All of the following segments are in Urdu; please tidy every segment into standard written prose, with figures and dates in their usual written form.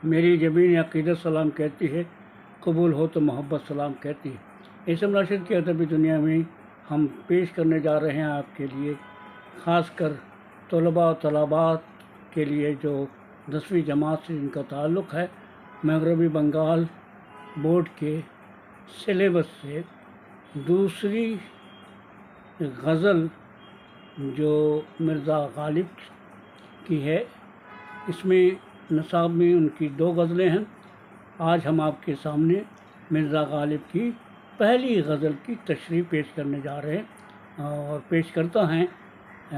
میری جبین عقیدت سلام کہتی ہے، قبول ہو تو محبت سلام کہتی ہے۔ اسم راشد کی ادبی دنیا میں ہم پیش کرنے جا رہے ہیں آپ کے لیے، خاص کر طلباء و طالبات کے لیے جو 10ویں جماعت سے ان کا تعلق ہے، مغربی بنگال بورڈ کے سلیبس سے دوسری غزل جو مرزا غالب کی ہے، اس میں نصاب میں ان کی 2 غزلیں ہیں۔ آج ہم آپ کے سامنے مرزا غالب کی پہلی غزل کی تشریح پیش کرنے جا رہے ہیں، اور پیش کرتا ہیں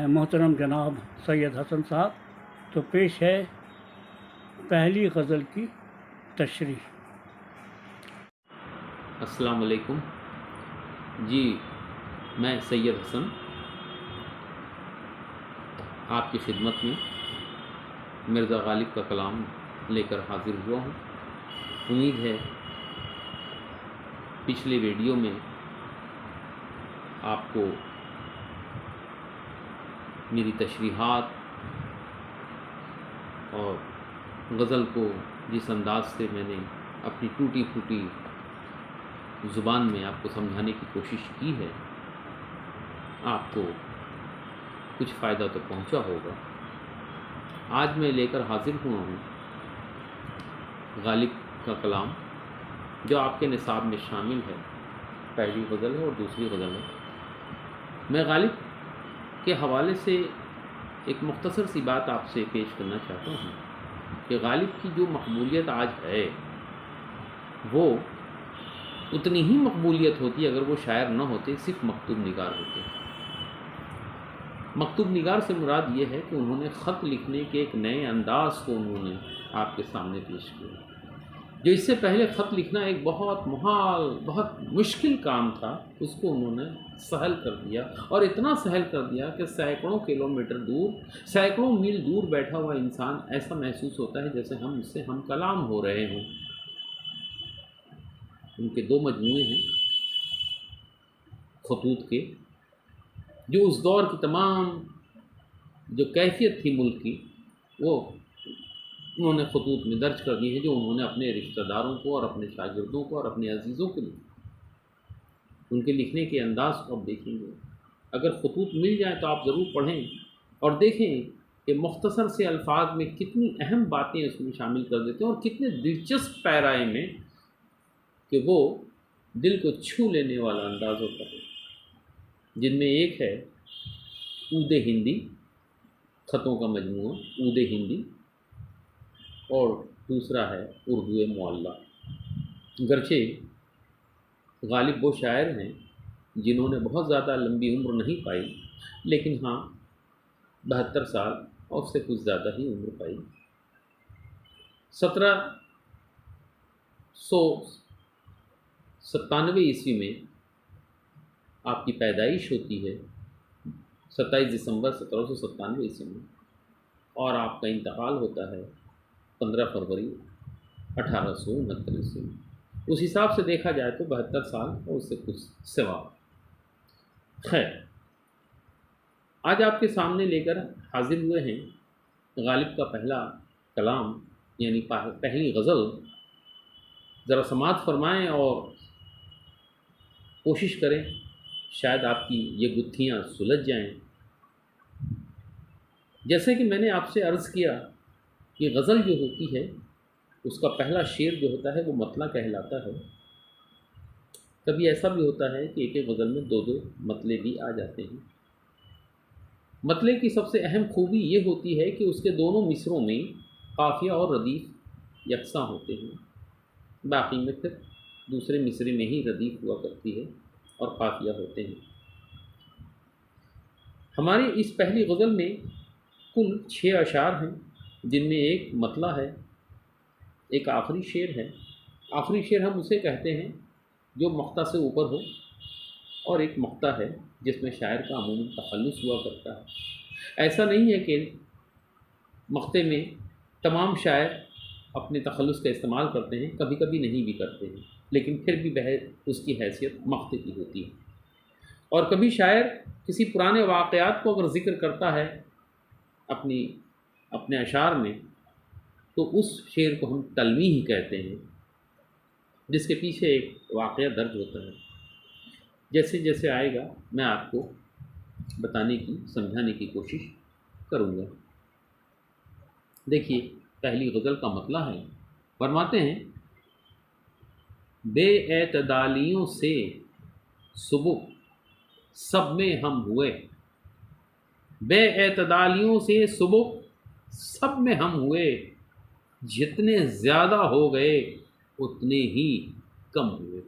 محترم جناب سید حسن صاحب۔ تو پیش ہے پہلی غزل کی تشریح۔ السلام علیکم جی، میں سید حسن آپ کی خدمت میں مرزا غالب کا کلام لے کر حاضر ہوا ہوں۔ امید ہے پچھلے ویڈیو میں آپ کو میری تشریحات اور غزل کو جس انداز سے میں نے اپنی ٹوٹی پھوٹی زبان میں آپ کو سمجھانے کی کوشش کی ہے، آپ کو کچھ فائدہ تو پہنچا ہوگا۔ آج میں لے کر حاضر ہوا ہوں غالب کا کلام، جو آپ کے نصاب میں شامل ہے۔ پہلی غزل ہے اور دوسری غزل ہے۔ میں غالب کے حوالے سے ایک مختصر سی بات آپ سے پیش کرنا چاہتا ہوں کہ غالب کی جو مقبولیت آج ہے، وہ اتنی ہی مقبولیت ہوتی اگر وہ شاعر نہ ہوتے، صرف مکتوب نگار ہوتے۔ مکتوب نگار سے مراد یہ ہے کہ انہوں نے خط لکھنے کے ایک نئے انداز کو انہوں نے آپ کے سامنے پیش کیا۔ جو اس سے پہلے خط لکھنا ایک بہت محال، بہت مشکل کام تھا، اس کو انہوں نے سہل کر دیا، اور اتنا سہل کر دیا کہ سینکڑوں کلومیٹر دور، سینکڑوں میل دور بیٹھا ہوا انسان ایسا محسوس ہوتا ہے جیسے ہم اس سے ہم کلام ہو رہے ہوں۔ ان کے 2 مجموعے ہیں خطوط کے، جو اس دور کی تمام جو کیفیت تھی ملک کی، وہ انہوں نے خطوط میں درج کر دی ہے، جو انہوں نے اپنے رشتہ داروں کو اور اپنے شاگردوں کو اور اپنے عزیزوں کو لکھی۔ ان کے لکھنے کے انداز کو آپ دیکھیں گے، اگر خطوط مل جائیں تو آپ ضرور پڑھیں اور دیکھیں کہ مختصر سے الفاظ میں کتنی اہم باتیں اس میں شامل کر دیتے ہیں، اور کتنے دلچسپ پیرائے میں کہ وہ دل کو چھو لینے والا انداز ہوتا ہے، جن میں ایک ہے عود ہندی، خطوں کا مجموعہ عود ہندی، اور دوسرا ہے اردو معلیٰ۔ گرچہ غالب وہ شاعر ہیں جنہوں نے بہت زیادہ لمبی عمر نہیں پائی، لیکن ہاں 72 سال اور اس سے کچھ زیادہ ہی عمر پائی۔ 1797 عیسوی میں آپ کی پیدائش ہوتی ہے، 27 دسمبر 1797 عیسوی میں، اور آپ کا انتقال ہوتا ہے 15 فروری 1869 عیسوی میں۔ اس حساب سے دیکھا جائے تو 72 سال اور اس سے کچھ سوا۔ خیر، آج آپ کے سامنے لے کر حاضر ہوئے ہیں غالب کا پہلا کلام، یعنی پہلی غزل۔ ذرا سماعت فرمائیں اور کوشش کریں شاید آپ کی یہ گتھیاں سلجھ جائیں۔ جیسے کہ میں نے آپ سے عرض کیا کہ غزل جو ہوتی ہے، اس کا پہلا شعر جو ہوتا ہے وہ مطلع کہلاتا ہے۔ کبھی ایسا بھی ہوتا ہے کہ ایک ایک غزل میں 2 مطلع بھی آ جاتے ہیں۔ مطلع کی سب سے اہم خوبی یہ ہوتی ہے کہ اس کے دونوں مصروں میں قافیہ اور ردیف یکساں ہوتے ہیں، باقی میں پھر دوسرے مصرے میں ہی ردیف ہوا کرتی ہے اور قافیہ ہوتے ہیں۔ ہماری اس پہلی غزل میں کل 6 اشعار ہیں، جن میں ایک مطلع ہے، ایک آخری شعر ہے۔ آخری شعر ہم اسے کہتے ہیں جو مقطع سے اوپر ہو، اور ایک مقطع ہے جس میں شاعر کا عموماً تخلص ہوا کرتا ہے۔ ایسا نہیں ہے کہ مقطع میں تمام شاعر اپنے تخلص کا استعمال کرتے ہیں، کبھی کبھی نہیں بھی کرتے ہیں، لیکن پھر بھی اس کی حیثیت مقطع کی ہوتی ہے۔ اور کبھی شاعر کسی پرانے واقعات کو اگر ذکر کرتا ہے اپنے اشعار میں، تو اس شعر کو ہم تلویح کہتے ہیں، جس کے پیچھے ایک واقعہ درج ہوتا ہے۔ جیسے جیسے آئے گا میں آپ کو بتانے کی، سمجھانے کی کوشش کروں گا۔ دیکھیے پہلی غزل کا مطلع ہے، فرماتے ہیں بے اعتدالیوں سے سبک سب میں ہم ہوئے، بے اعتدالیوں سے سبک سب میں ہم ہوئے، جتنے زیادہ ہو گئے اتنے ہی کم ہوئے۔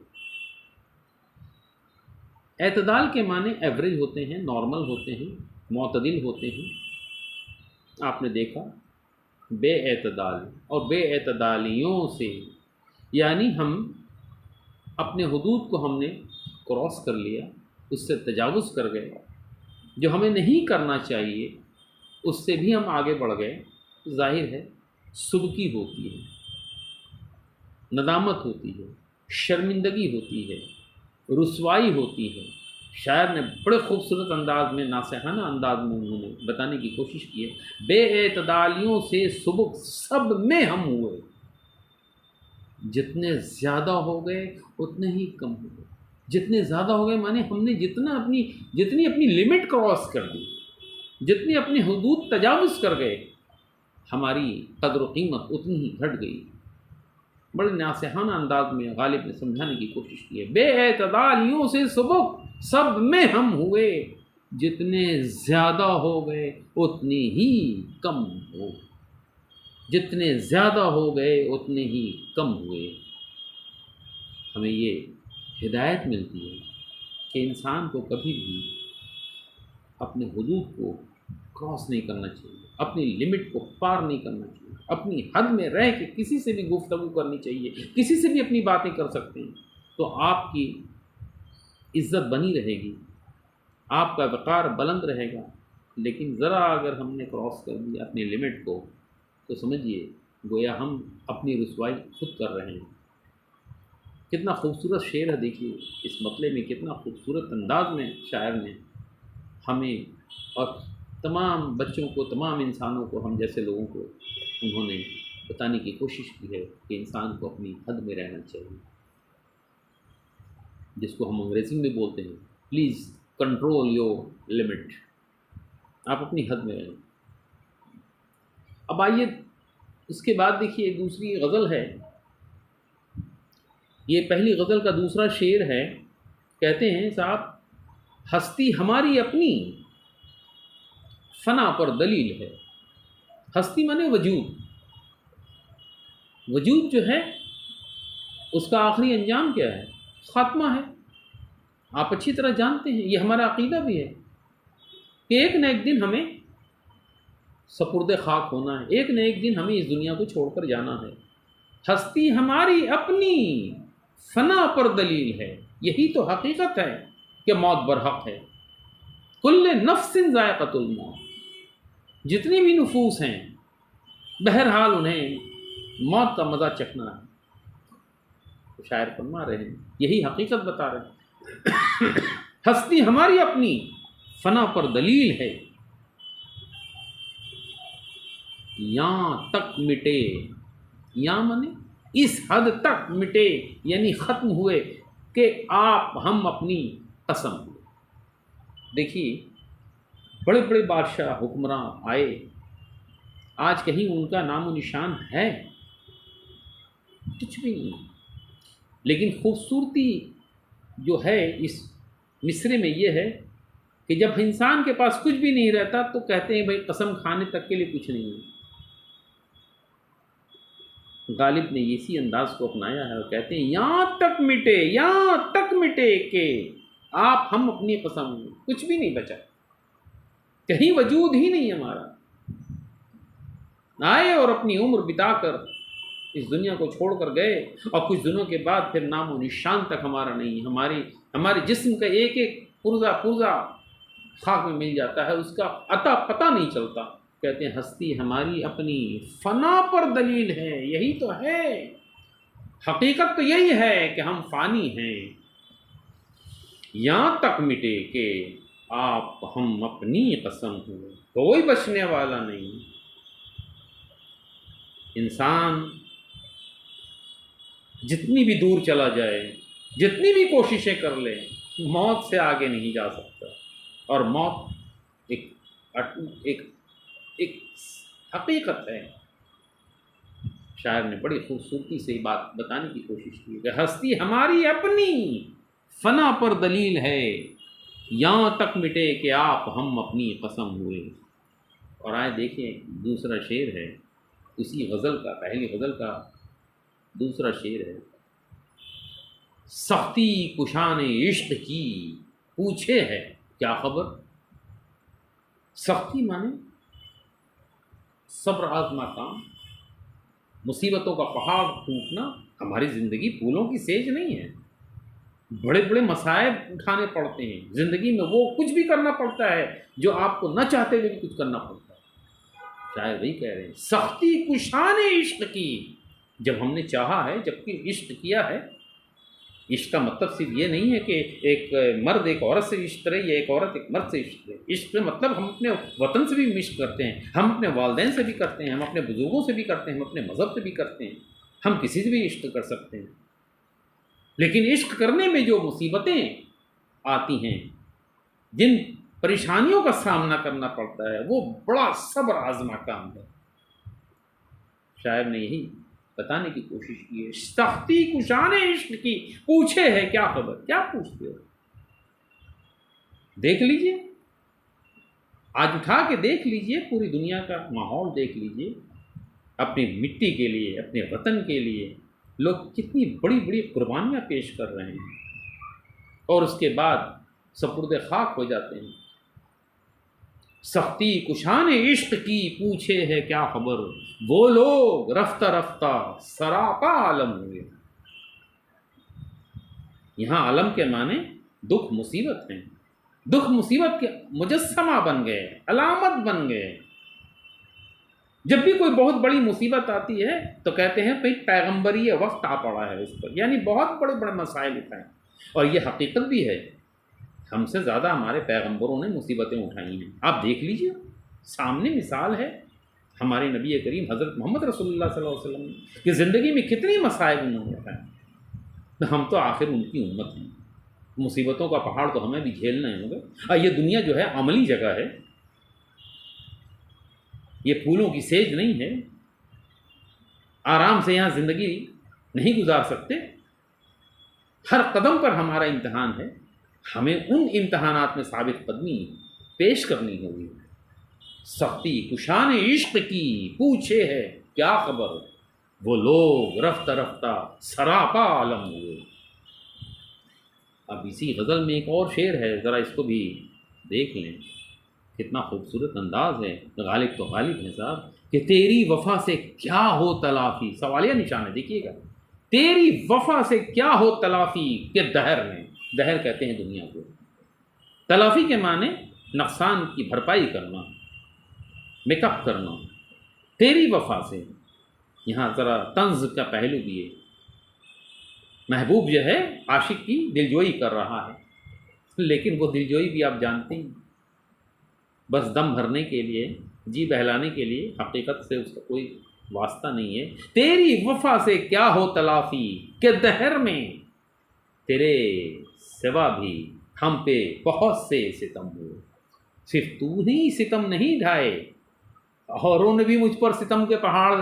اعتدال کے معنی ایوریج ہوتے ہیں، نارمل ہوتے ہیں، معتدل ہوتے ہیں۔ آپ نے دیکھا بے اعتدال اور بے اعتدالیوں سے، یعنی ہم اپنے حدود کو ہم نے کراس کر لیا، اس سے تجاوز کر گئے، جو ہمیں نہیں کرنا چاہیے اس سے بھی ہم آگے بڑھ گئے۔ ظاہر ہے سبکی ہوتی ہے، ندامت ہوتی ہے، شرمندگی ہوتی ہے، رسوائی ہوتی ہے۔ شاعر نے بڑے خوبصورت انداز میں، ناصحانہ انداز میں انہوں نے بتانے کی کوشش کی ہے، بے اعتدالیوں سے سبک سب میں ہم ہوئے، جتنے زیادہ ہو گئے اتنے ہی کم ہو گئے۔ جتنے زیادہ ہو گئے مانے ہم نے جتنی اپنی لمٹ کراس کر دی، جتنی اپنی حدود تجاوز کر گئے، ہماری قدر و قیمت اتنی ہی گھٹ گئی۔ بڑے ناصحانہ انداز میں غالب نے سمجھانے کی کوشش کی ہے، بے اعتدالیوں سے سبک سب میں ہم ہوئے، جتنے زیادہ ہو گئے اتنے ہی کم ہو، جتنے زیادہ ہو گئے اتنے ہی کم ہوئے۔ ہمیں یہ ہدایت ملتی ہے کہ انسان کو کبھی بھی اپنے حدود کو کراس نہیں کرنا چاہیے، اپنی لمٹ کو پار نہیں کرنا چاہیے، اپنی حد میں رہ کے کسی سے بھی گفتگو کرنی چاہیے، کسی سے بھی اپنی باتیں کر سکتے ہیں، تو آپ کی عزت بنی رہے گی، آپ کا وقار بلند رہے گا۔ لیکن ذرا اگر ہم نے کراس کر دیا اپنی لمٹ کو تو سمجھیے گویا ہم اپنی رسوائی خود کر رہے ہیں۔ کتنا خوبصورت شعر ہے، دیکھیے اس مطلب میں کتنا خوبصورت انداز میں شاعر نے ہمیں اور تمام بچوں کو، تمام انسانوں کو، ہم جیسے لوگوں کو انہوں نے بتانے کی کوشش کی ہے کہ انسان کو اپنی حد میں رہنا چاہیے، جس کو ہم انگریزی میں بولتے ہیں پلیز کنٹرول یور لمٹ، آپ اپنی حد میں رہیں۔ اب آئیے اس کے بعد دیکھیے دوسری غزل ہے، یہ پہلی غزل کا دوسرا شعر ہے۔ کہتے ہیں صاحب ہستی ہماری اپنی فنا پر دلیل ہے۔ ہستی مانے وجود، وجود جو ہے اس کا آخری انجام کیا ہے؟ خاتمہ ہے۔ آپ اچھی طرح جانتے ہیں، یہ ہمارا عقیدہ بھی ہے کہ ایک نہ ایک دن ہمیں سپرد خاک ہونا ہے، ایک نہ ایک دن ہمیں اس دنیا کو چھوڑ کر جانا ہے۔ ہستی ہماری اپنی فنا پر دلیل ہے، یہی تو حقیقت ہے کہ موت برحق ہے۔ کل نفس ذائقۃ الموت، جتنی بھی نفوس ہیں بہرحال انہیں موت کا مزہ چکھنا ہے۔ شاعر فرما رہے ہیں، یہی حقیقت بتا رہے ہیں، ہستی ہماری اپنی فنا پر دلیل ہے، یہاں تک مٹے، یہاں مانے اس حد تک مٹے، یعنی ختم ہوئے کہ آپ ہم اپنی قسم ہوئے۔ دیکھیے بڑے بڑے بادشاہ حکمراں آئے، آج کہیں ان کا نام و نشان ہے؟ کچھ بھی نہیں۔ لیکن خوبصورتی جو ہے اس مصرے میں یہ ہے کہ جب انسان کے پاس کچھ بھی نہیں رہتا تو کہتے ہیں بھائی قسم کھانے تک کے لیے کچھ نہیں ہے۔ غالب نے اسی انداز کو اپنایا ہے اور کہتے ہیں یہاں تک مٹے، یہاں تک مٹے کہ آپ ہم اپنی قسم ہوئے، کچھ بھی نہیں بچا، کہیں وجود ہی نہیں ہمارا۔ آئے اور اپنی عمر بتا کر اس دنیا کو چھوڑ کر گئے، اور کچھ دنوں کے بعد پھر نام و نشان تک ہمارا نہیں، ہمارے جسم کا ایک ایک پرزہ خاک میں مل جاتا ہے، اس کا عطا پتہ نہیں چلتا۔ کہتے ہیں ہستی ہماری اپنی فنا پر دلیل ہے، یہی تو ہے حقیقت، تو یہی ہے کہ ہم فانی ہیں، یہاں تک مٹے کہ آپ ہم اپنی قسم ہوئے، کوئی بچنے والا نہیں۔ انسان جتنی بھی دور چلا جائے، جتنی بھی کوششیں کر لے، موت سے آگے نہیں جا سکتا، اور موت ایک ایک ایک حقیقت ہے۔ شاعر نے بڑی خوبصورتی سے بات بتانے کی کوشش کی کہ ہستی ہماری اپنی فنا پر دلیل ہے، یہاں تک مٹے کہ آپ ہم اپنی قسم ہوئے۔ اور آئے دیکھیں دوسرا شعر ہے اسی غزل کا، پہلی غزل کا دوسرا شعر ہے، سختی کشان عشق کی پوچھے ہے کیا خبر۔ سختی مانے صبر آزما کام، مصیبتوں کا پہاڑ ٹوٹنا۔ ہماری زندگی پھولوں کی سیج نہیں ہے، بڑے بڑے مصائب اٹھانے پڑتے ہیں زندگی میں، وہ کچھ بھی کرنا پڑتا ہے جو آپ کو نہ چاہتے ہوئے بھی کچھ کرنا پڑتا ہے۔ شاید وہی کہہ رہے ہیں سختی کشان عشق کی، جب ہم نے چاہا ہے، جب کہ عشق کیا ہے۔ عشق کا مطلب صرف یہ نہیں ہے کہ ایک مرد ایک عورت سے عشق کرے یا ایک عورت ایک مرد سے عشق کرے۔ عشق کا مطلب ہم اپنے وطن سے بھی عشق کرتے ہیں، ہم اپنے والدین سے بھی کرتے ہیں، ہم اپنے بزرگوں سے بھی کرتے ہیں، ہم اپنے مذہب سے بھی کرتے ہیں، ہم کسی سے بھی عشق کر سکتے ہیں۔ لیکن عشق کرنے میں جو مصیبتیں آتی ہیں، جن پریشانیوں کا سامنا کرنا پڑتا ہے، وہ بڑا صبر آزما کام ہے۔ شاعر نے یہی بتانے کی کوشش کی ہے، سختی کشان عشق کی پوچھے ہے کیا خبر۔ کیا پوچھتے ہو؟ دیکھ لیجئے، آج اٹھا کے دیکھ لیجئے، پوری دنیا کا ماحول دیکھ لیجئے، اپنی مٹی کے لیے، اپنے وطن کے لیے لوگ کتنی بڑی بڑی قربانیاں پیش کر رہے ہیں، اور اس کے بعد سپرد خاک ہو جاتے ہیں۔ سختی کشان عشق کی پوچھے ہے کیا خبر، وہ لوگ رفتہ رفتہ سراپا عالم ہوئے۔ یہاں عالم کے معنی دکھ مصیبت ہیں، دکھ مصیبت کے مجسمہ بن گئے، علامت بن گئے۔ جب بھی کوئی بہت بڑی مصیبت آتی ہے تو کہتے ہیں بھئی پیغمبری وقت آ پڑا ہے اس پر، یعنی بہت بڑے بڑے مسائل اٹھائیں۔ اور یہ حقیقت بھی ہے، ہم سے زیادہ ہمارے پیغمبروں نے مصیبتیں اٹھائی ہیں۔ آپ دیکھ لیجئے، سامنے مثال ہے ہمارے نبی کریم حضرت محمد رسول اللہ صلی اللہ علیہ وسلم کی زندگی میں کتنی مصائب انہوں نے اٹھائے۔ ہم تو آخر ان کی امت ہیں، مصیبتوں کا پہاڑ تو ہمیں بھی جھیلنا ہے ہوگا۔ یہ دنیا جو ہے عملی جگہ ہے، یہ پھولوں کی سیج نہیں ہے، آرام سے یہاں زندگی نہیں گزار سکتے۔ ہر قدم پر ہمارا امتحان ہے، ہمیں ان امتحانات میں ثابت قدمی پیش کرنی ہوگی۔ سختی کشان عشق کی پوچھے ہے کیا خبر، وہ لوگ رفتہ رفتہ سراپا عالم ہوئے۔ اب اسی غزل میں ایک اور شعر ہے، ذرا اس کو بھی دیکھ لیں، کتنا خوبصورت انداز ہے۔ غالب تو غالب ہے صاحب، کہ تیری وفا سے کیا ہو تلافی، سوالیہ نشان ہے، دیکھیے گا، تیری وفا سے کیا ہو تلافی کہ دہر میں، دہر کہتے ہیں دنیا کو، تلافی کے معنی نقصان کی بھرپائی کرنا، میک اپ کرنا۔ تیری وفا سے، یہاں ذرا طنز کا پہلو بھی ہے، محبوب جو ہے عاشق کی دلجوئی کر رہا ہے، لیکن وہ دلجوئی بھی آپ جانتے ہیں بس دم بھرنے کے لیے، جی بہلانے کے لیے، حقیقت سے اس کا کوئی واسطہ نہیں ہے۔ تیری وفا سے کیا ہو تلافی کہ دہر میں تیرے سوا بھی ہم پہ بہت سے ستم ہوئے۔ صرف تو ہی ستم نہیں ڈھائے، اوروں نے بھی مجھ پر ستم کے پہاڑ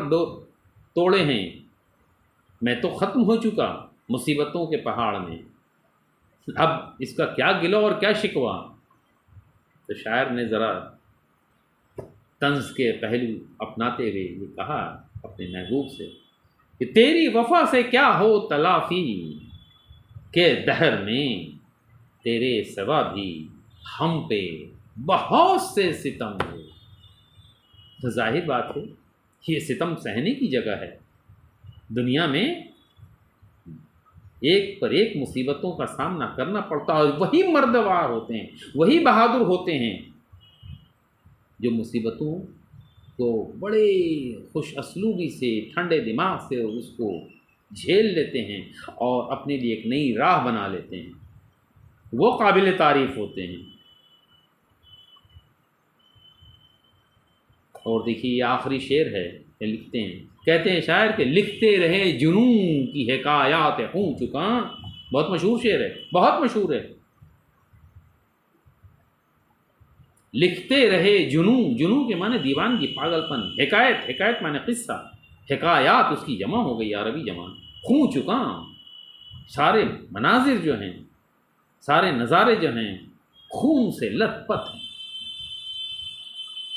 توڑے ہیں، میں تو ختم ہو چکا مصیبتوں کے پہاڑ میں، اب اس کا کیا گلہ اور کیا شکوہ۔ تو شاعر نے ذرا طنز کے پہلو اپناتے ہوئے یہ کہا اپنے محبوب سے کہ تیری وفا سے کیا ہو تلافی کہ دہر میں تیرے سوا بھی ہم پہ بہت سے ستم ہوئے۔ تو ظاہر بات ہے یہ ستم سہنے کی جگہ ہے، دنیا میں ایک پر ایک مصیبتوں کا سامنا کرنا پڑتا ہے، اور وہی مردوار ہوتے ہیں، وہی بہادر ہوتے ہیں جو مصیبتوں کو بڑے خوش اسلوبی سے، ٹھنڈے دماغ سے اس کو جھیل لیتے ہیں اور اپنے لیے ایک نئی راہ بنا لیتے ہیں، وہ قابل تعریف ہوتے ہیں۔ اور دیکھیے یہ آخری شعر ہے، یہ لکھتے ہیں کہتے ہیں شاعر کہ لکھتے رہے جنون کی حکایات ہوں چکا، بہت مشہور شعر ہے، بہت مشہور ہے. لکھتے رہے جنون، جنون کے معنی دیوانگی، پاگل پن. حکایت، حکایت معنی قصہ، حکایات اس کی جمع ہو گئی عربی جمع. خوں چکا، سارے مناظر جو ہیں، سارے نظارے جو ہیں خون سے لت پت ہیں.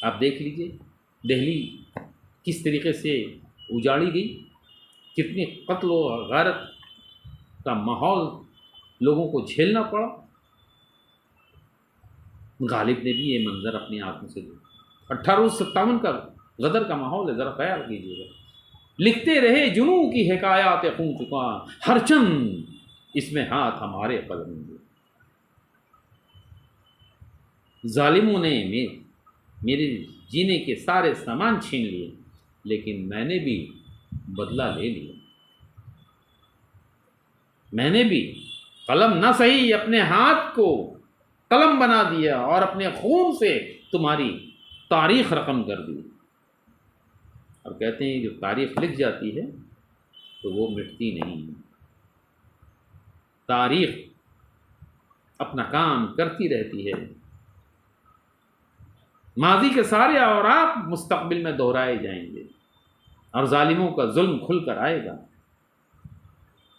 آپ دیکھ لیجئے دہلی کس طریقے سے اجاڑی گئی، کتنے قتل و غارت کا ماحول لوگوں کو جھیلنا پڑا. غالب نے بھی یہ منظر اپنی آنکھوں سے دیکھا. 1857 کا غدر کا ماحول ہے، ذرا خیال کیجیے گا. لکھتے رہے جنوں کی حکایات خون چکا، ہر چند اس میں ہاتھ ہمارے قلم میں. ظالموں نے میرے جینے کے سارے سامان چھین لیے، لیکن میں نے بھی بدلہ لے لیا. میں نے بھی قلم نہ صحیح اپنے ہاتھ کو قلم بنا دیا اور اپنے خون سے تمہاری تاریخ رقم کر دی. اور کہتے ہیں جو تاریخ لکھ جاتی ہے تو وہ مٹتی نہیں. تاریخ اپنا کام کرتی رہتی ہے. ماضی کے سارے اوراق مستقبل میں دہرائے جائیں گے اور ظالموں کا ظلم کھل کر آئے گا.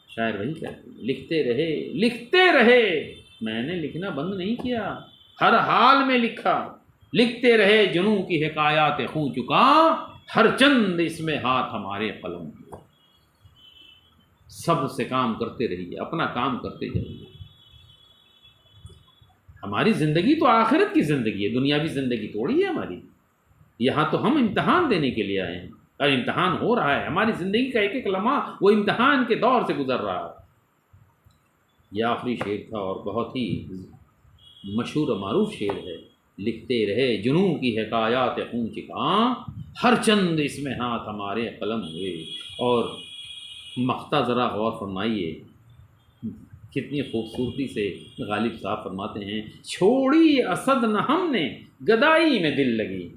شاعر وہی کہتے ہیں لکھتے رہے. میں نے لکھنا بند نہیں کیا، ہر حال میں لکھا. لکھتے رہے جنوں کی حکایات خوں چکا، ہر چند اس میں ہاتھ ہمارے قلم. صبر سے کام کرتے رہیے، اپنا کام کرتے جائیے. ہماری زندگی تو آخرت کی زندگی ہے، دنیاوی زندگی تھوڑی ہے ہماری. یہاں تو ہم امتحان دینے کے لیے آئے ہیں اور امتحان ہو رہا ہے. ہماری زندگی کا ایک ایک لمحہ وہ امتحان کے دور سے گزر رہا ہے. یہ آخری شعر تھا اور بہت ہی مشہور و معروف شعر ہے. لکھتے رہے جنوں کی حکایات خون چکا، ہر چند اس میں ہاتھ ہمارے قلم ہوئے. اور مقطع ذرا غور فرمائیے، کتنی خوبصورتی سے غالب صاحب فرماتے ہیں، چھوڑی اسد نہ ہم نے گدائی میں دل لگی.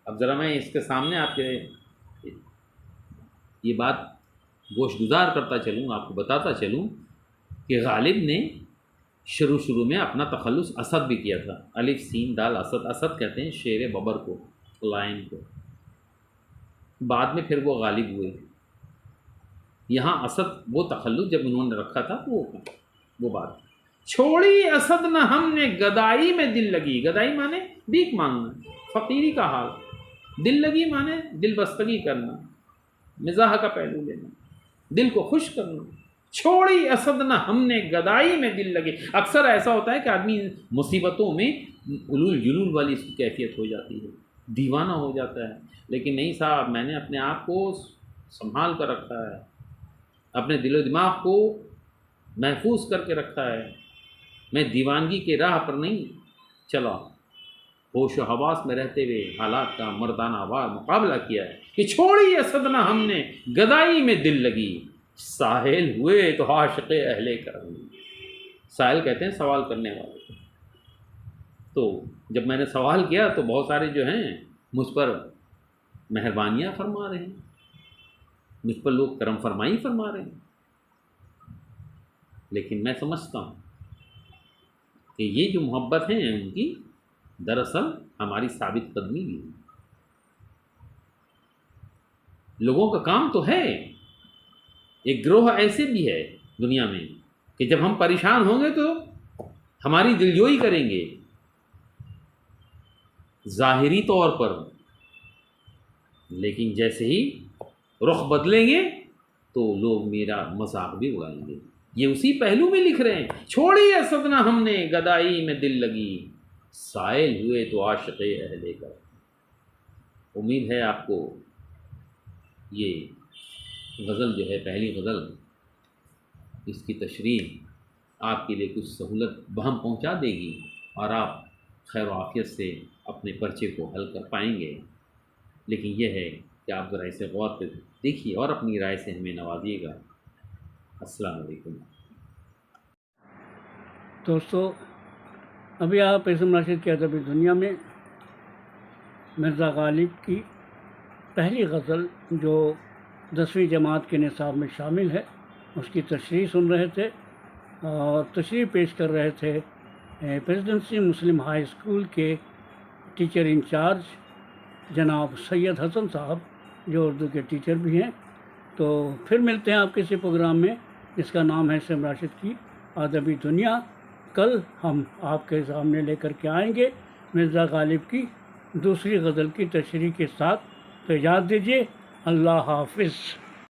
اب ذرا میں اس کے سامنے آپ کے یہ بات گوش گزار کرتا چلوں، آپ کو بتاتا چلوں کہ غالب نے شروع میں اپنا تخلص اسد بھی کیا تھا. الف سین دال اسد. اسد کہتے ہیں شیر ببر کو، لائن کو. بعد میں پھر وہ غالب ہوئے. یہاں اسد وہ تخلص جب انہوں نے رکھا تھا تو وہ بات. چھوڑی اسد نہ ہم نے گدائی میں دل لگی. گدائی مانے بھیک مانگنا، فقیری کا حال. دل لگی مانے دل بستگی کرنا، مزاح کا پہلو لینا، دل کو خوش کرنا. چھوڑی اسد نہ ہم نے گدائی میں دل لگی. اکثر ایسا ہوتا ہے کہ آدمی مصیبتوں میں علول جلول والی اس کی کیفیت ہو جاتی ہے، دیوانہ ہو جاتا ہے. لیکن نہیں صاحب، میں نے اپنے آپ کو سنبھال کر رکھا ہے، اپنے دل و دماغ کو محفوظ کر کے رکھا ہے. میں دیوانگی کے راہ پر نہیں چلا، ہوش و حواس میں رہتے ہوئے حالات کا مردانہ وار مقابلہ کیا ہے. کہ چھوڑی اسد نہ ہم نے گدائی میں دل لگی، ساحل ہوئے تو عاشق اہل کرم. سائل کہتے ہیں سوال کرنے والے. تو جب میں نے سوال کیا تو بہت سارے جو ہیں مجھ پر مہربانیاں فرما رہے ہیں، مجھ پر لوگ کرم فرمائی فرما رہے ہیں. لیکن میں سمجھتا ہوں کہ یہ جو محبت ہیں ان کی دراصل ہماری ثابت قدمی بھی ہے. لوگوں کا کام تو ہے، ایک گروہ ایسے بھی ہے دنیا میں کہ جب ہم پریشان ہوں گے تو ہماری دلجوئی کریں گے ظاہری طور پر، لیکن جیسے ہی رخ بدلیں گے تو لوگ میرا مذاق بھی اڑائیں گے. یہ اسی پہلو میں لکھ رہے ہیں. چھوڑی اسد نہ ہم نے گدائی میں دل لگی، سائل ہوئے تو عاشق اہل کا. امید ہے آپ کو یہ غزل جو ہے، پہلی غزل، اس کی تشریح آپ کے لیے کچھ سہولت بہم پہنچا دے گی اور آپ خیر و عافیت سے اپنے پرچے کو حل کر پائیں گے. لیکن یہ ہے کہ آپ ذرا اسے غور پہ دیکھیے اور اپنی رائے سے ہمیں نوازیے گا. السلام علیکم. دوستو، ابھی آپ اسم ناشد کی ادبی دنیا میں مرزا غالب کی پہلی غزل جو 10ویں جماعت کے نصاب میں شامل ہے اس کی تشریح سن رہے تھے، اور تشریح پیش کر رہے تھے پریزیڈنسی مسلم ہائی اسکول کے ٹیچر انچارج جناب سید حسن صاحب، جو اردو کے ٹیچر بھی ہیں۔ تو پھر ملتے ہیں آپ کسی پروگرام میں جس کا نام ہے سیم راشد کی ادبی دنیا۔ کل ہم آپ کے سامنے لے کر کے آئیں گے مرزا غالب کی دوسری غزل کی تشریح کے ساتھ۔ تو یاد دیجیے، اللہ حافظ۔